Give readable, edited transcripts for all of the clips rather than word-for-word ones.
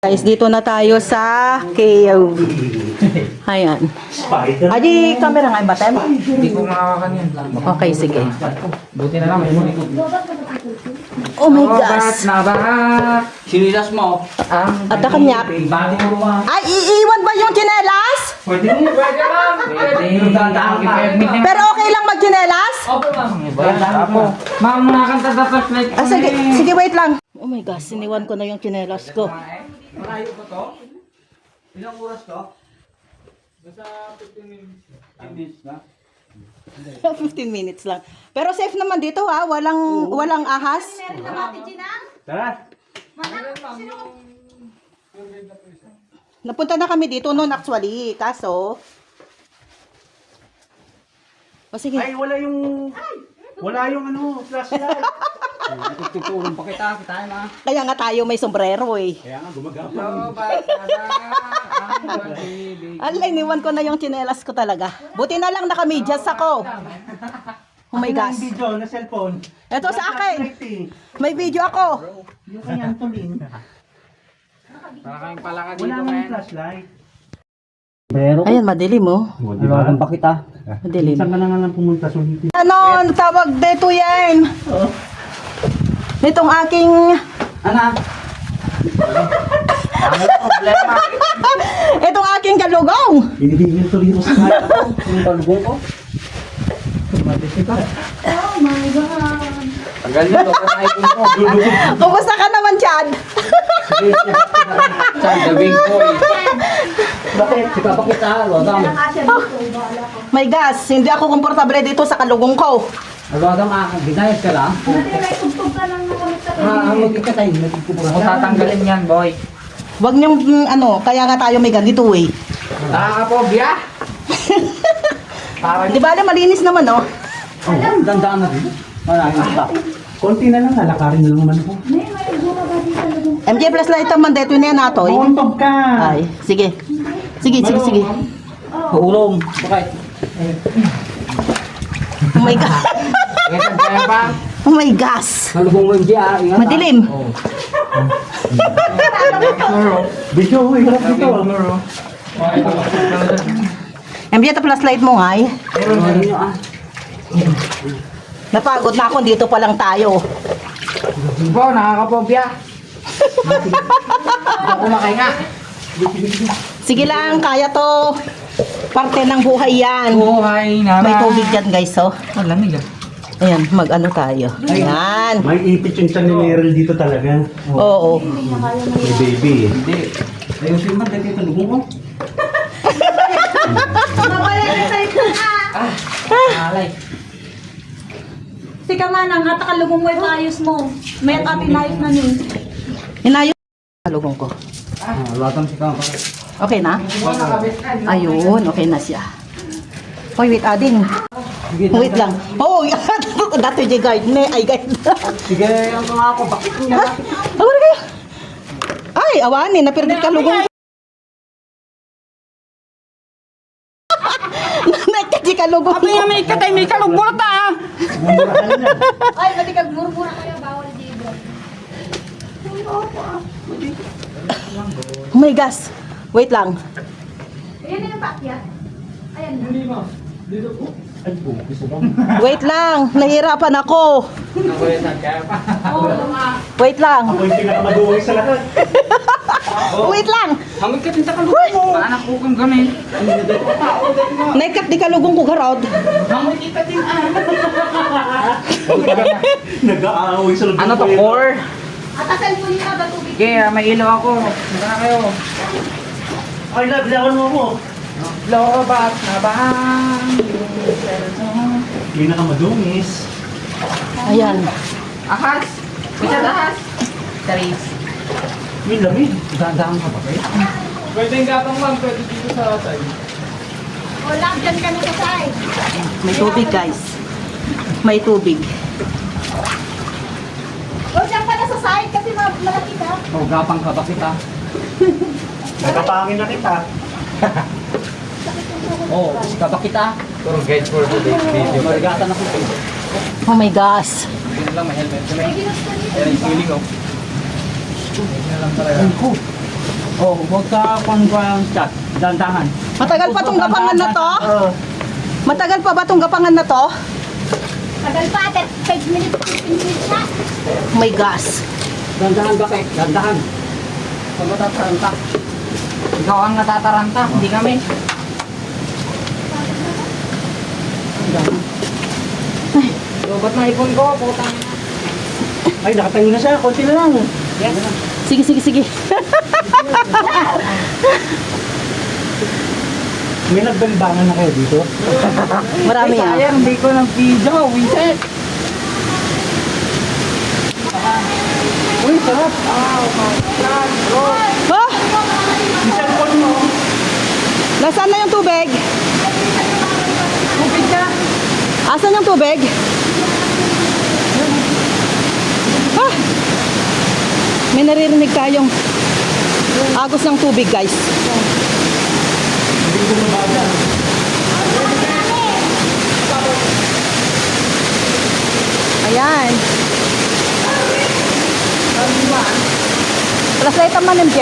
Guys, dito na tayo sa KOV. Ayan. Adi, camera nga ba tayo? Hindi ko makakan yan. Okay, sige. Buti na lang, may muli ko. Oh my gosh. Nabaha! Sinilas mo? At kanya. Bati mo ba? Ay, iiwan ba yung tsinelas? Pwede mo, pwede lang. Pwede. Pero okay lang mag-tsinelas? Opo, ma'am. Apo. Ma'am, nakakanta dapat like. Ah, sige, sige, wait lang. Oh my gosh, siniwan ko na yung tsinelas ko. Malayo ba to? Ilang oras to? Basta 15 minutes. 15 minutes na? 15 minutes lang. Pero safe naman dito ha, walang ahas. Tara! Napunta na kami dito noon actually, kaso... O sige. Ay, wala yung ano, flashlight. Tutulong pa kita na. Kaya nga tayo may sombrero eh. Kaya nga, gumagapang. Alay, iniwan ko na yung tsinelas ko talaga. Buti na lang naka-medyas ako. Oh my gosh. Yung video na cellphone. Ito sa akin. Flashlight eh. May video ako. Yung kay Antolin. Para kayong palaka Wala dito, nga yung man. flashlight. Ayan, madilim oh. Diba? pa kita. Madilim. Saan ka na nga pumunta? Sulitin. Ano, tawag dito yan. Nitong aking... Anak! Ano problema? Itong aking galugong. Binibigyan to rin sa kaya. Yung talugong ko? Tagal nyo, ito na iPhone ko. Kumusta ka naman, Chad? Saan, gawin ko eh. Bakit? Sika pa kita, Rodam. My gosh, hindi ako komportable dito sa kalugong ko. Rodam, ginayat ka lang? Magkikatay. Kung tatanggalin yan, boy. Huwag niyong, kaya nga tayo may ganito eh. Nakakapobya? Parang Di ba, malinis naman, oh. dandaan na rin. Maraming pa. Konti na lang, lalakarin na lang naman po. MJ Plus Light naman, dito na yan, atoy. Buntog ka! Ay, sige. Sige. Ulong. Bakit? Oh my God. Kaya pa? Oh my gosh. Malubong mo yung diya. Madilim. Video, hirap dito. MJ, ito Plus Light mo, ay. Napagod na ako, dito pa lang tayo. Po, nakakapobya. Ako makay nga. Sige lang, kaya to. Parte ng buhay yan. Buhay na. May tubig dyan, guys, oh. Ang lamig ah. Ayan, mag-ano tayo. Ayan. May ipit yung tiyan ni Meryl dito talaga. Oo. May baby. Hindi. Ayusin mo, dahil ito lubong ko. Alay. Tika manang, hatakalugong mo yung ayos mo. May atinayos na nun. Inayo. Kalugong ko. Latang si Kang. Okay na? Ayun, okay na siya. Hoy, wait, ading. Wait lang. Oh, dati di guard ne. Ay, guard. Sige, ang nga ako. Bakit nga? Ha? Awar kayo. Ay, awanin. Napirgit ka lugong. Nagkati ka lugong. Abi nga may katay, may kalubot ah. Ay, pati kagmurmura kayo, bawal dito. Oh my gosh. Wait lang. Ayan na yung pakyat. Ayan na. Wait lang. Nahirapan ako. Wait lang. Ako yung pinakamaduhay sa lahat. Wait lang. Hamig ka din sa kalubot mo. Anak ko kang gamit. Naikat di ka lugong ko garod. Hamig ka din ah. Nag-aaway sa loob. Ano to, core? Atasal mo nila ba tubig? Okay, may ilaw ako. Saka na kayo. Ay, labilawan mo ako. Lobat na bang? Pinakamadungis. Ayan. Ahas! Bisa ahas! Charis. May lamig. Dadaan ka ba kayo? Pwede yung gatong lang, pwede dito sa side. Wala, dyan ka na sa side. May tubig, guys. May tubig. O, dyan ka na sa side kasi malaki ka. Oh, gapang ka ba kita? Nakapangin na kita. Oh, ka ba kita? Pero guys for the day. Marigatan ako. Oh my gosh. Yun lang, may helmet. May ginusto nito. Ayan yung ceiling oh. Yun lang talaga. Oh, huwag ka kung chat. Dandahan. Matagal pa tong gapangan na to? Oo. Matagal pa ba tong gapangan na to? Tagal pa, 5 minutes, 15 minutes na. Oh my gosh. Dandahan ka, Kek. Dandahan. Huwag mo tataranta. Ikaw ang natataranta, hindi kami. Lobat na ipon ko, putang. Ay, nakatayo na siya. Konti na lang. Yes. Sige, sige, sige. May nagbanbangan na kayo dito? Marami ah. Sayang, hindi ko ng video, wiset. Uy, sarap. Oh my God, bro. Ha? Yung cellphone mo. Nasaan na yung tubig? Tubig ka. Asan yung tubig? Ha? May naririnig tayong agos ng tubig, guys. Ayan. Flashlight naman, MJ.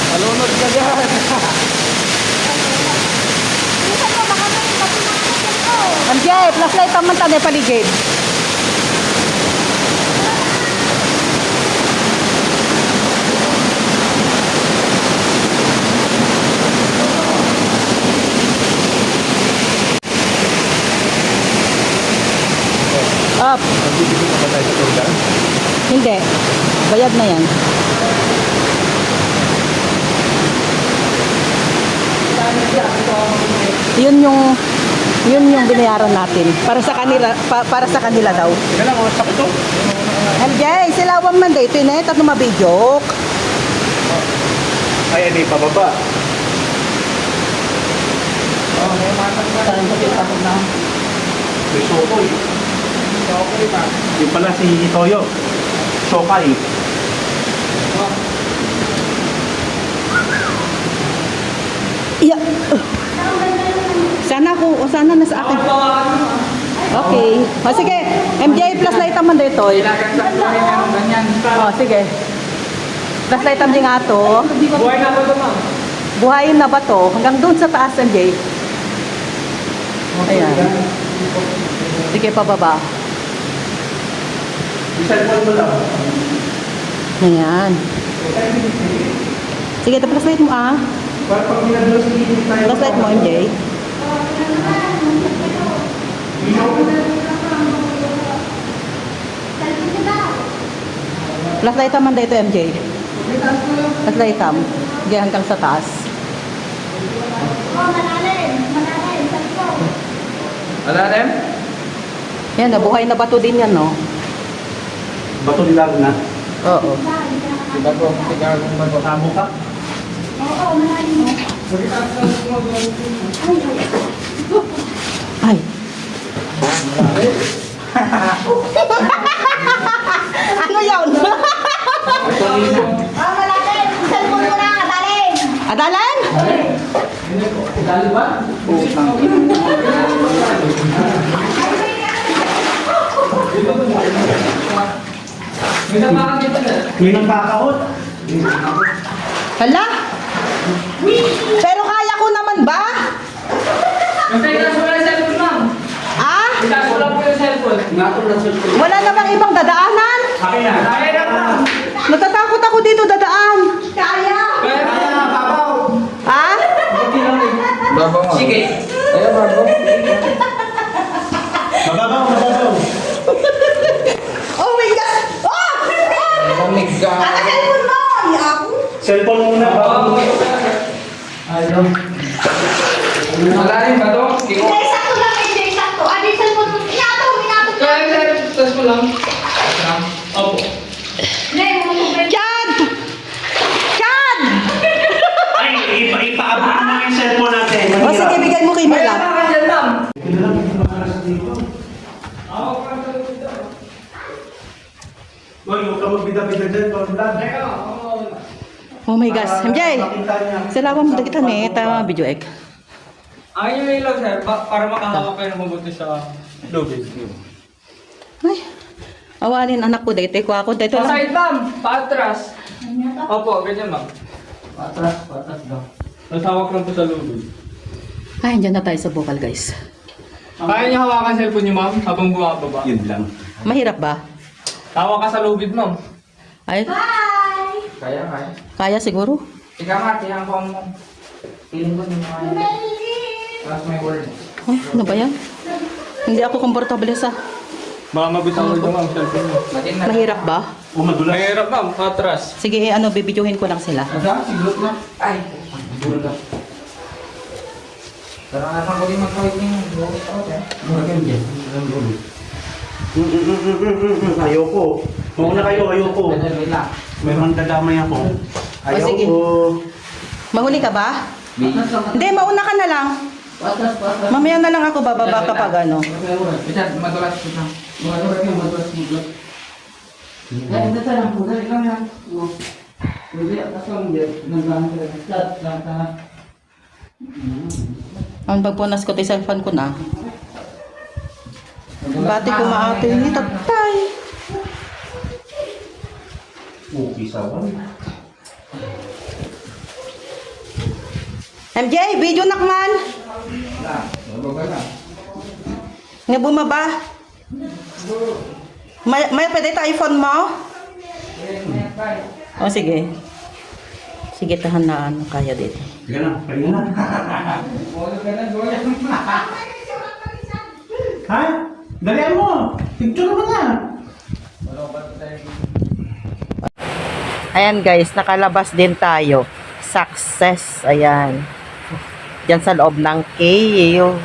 Malunod ka dyan. MJ, flashlight naman tayo paligid. Up. Hindi. Bayad na yan. Yun yung binayaran natin para sa kanila para sa kanila daw. Teka lang, oras ako to. MJ, silawang man dito na at mabijok. Ay, hindi, pababa. Oh, may matang na. May Shokoy. Okay pa. Yung pala si Toyo. Shokay. Iya. Sana nasa akin. Okay. O sige, MJ, flashlight naman dito. Kailangan sa kunin yung ganyan. O sige. Flashlight naman nga to. Buhay na ba ito, ma'am? Buhayin na ba to? Hanggang doon sa taas, MJ. Ayan. Sige, pababa. Yung cellphone mo lang. Ayan. Sige, ito flashlight mo ah. Para pag ginagawa sa gilid tayo. Flashlight mo, MJ. Flashlight naman dito, MJ. Flashlight tam. Sige, hanggang sa taas. Alarm? Yan, nabuhay na bato din yan, no? Bato nilang na. Oo. Bago, sigagong bago. Kasamo ka? Ay. Ano yun? Adalan? Dali ba? May nabakan dito na. May nagkakahot. Hala? Pero kaya ko naman ba? Basta itaas mo lang yung cellphone, ma'am. Ah? Itaas mo lang po yung cellphone. Wala na bang ibang dadaanan? Akin na. Kaya na, ma'am. Natatakot ako dito dadaan. Kaya. Kaya na, babaw. Ah? Babaw nga. Sige. Kaya babaw. Mababaw, mababaw. Oh my God! Oh! Lamig ka. Ano cellphone mo? Ako? Cellphone muna. bago. Ayun. Malalim ba to? Hindi ko. Hindi, sakto lang, hindi, sakto. Ah, di cellphone mo. Inato. Kaya sir, tas mo lang. Opo. Hindi, Chad! Chad! Ay, ipaabot mo yung cellphone natin. O sige, bigay mo kay May Mela. nabakan dyan, ma'am. Ito na lang, hindi makalas dito. Ako, kaya dito. Boy, huwag ka magbida-bida dyan, Tom Vlog. Teka, ako. Oh my gosh. MJ! Makita niya. Salamat mo kita ni. Tama video ek. Ayun yung ilaw, sir, para makahawak kayo ng mabuti sa Lubid. Ay, awanin anak ko dito ko ako dito Sa lang. side, ma'am. Paatras. Opo, ganyan, ma'am. Paatras daw. Tapos hawak lang po sa lubid. Ay, andyan na tayo sa bukal, guys. Kaya niya hawakan cellphone niyo, ma'am, habang bumababa. Yun lang. Mahirap ba? Hawak ka sa lubid, ma'am. Ay, Kaya. kaya siguro. Ikaw nga, tiyan ko mo. Feeling ko yung mga... Tapos may word. Ay, ano ba yan? Hindi ako komportable sa... Baka mabitaw ito, ma'am, cellphone mo. Mahirap ba? O madulas. Mahirap, ma'am. Atras. Sige, bibidyohin ko lang sila. Asa? Siglot na. Ay! Buro ka. Tara nga pang kuling magkawit niyo. Buro ka ako, eh. Buro ka dyan. Ayoko. Mauna kayo, ayoko. Wait lang. May mandadamay ako. sige. Ayoko. Mahuli ka ba? Hindi, mauna ka na lang. Mamaya na lang ako bababa kapag ano. Richard, madulas kita. Madulas siglot. Ay, ito lang po. Dali lang yan. Hindi, atas lang dyan. Naglahan ka. Start lang ka. Ang pagpunas ko, cellphone ko na. Bati ko maato ni tatay. Okay, sawan. MJ, video nakman. Nga bumaba. May pwede tayo phone mo? O sige. Sige, tahan na ano kaya dito. Sige na, pahinga na. Ha? Dalian mo! Picture mo na! Ayan guys, nakalabas din tayo. Success. Ayan. Diyan sa loob ng cave.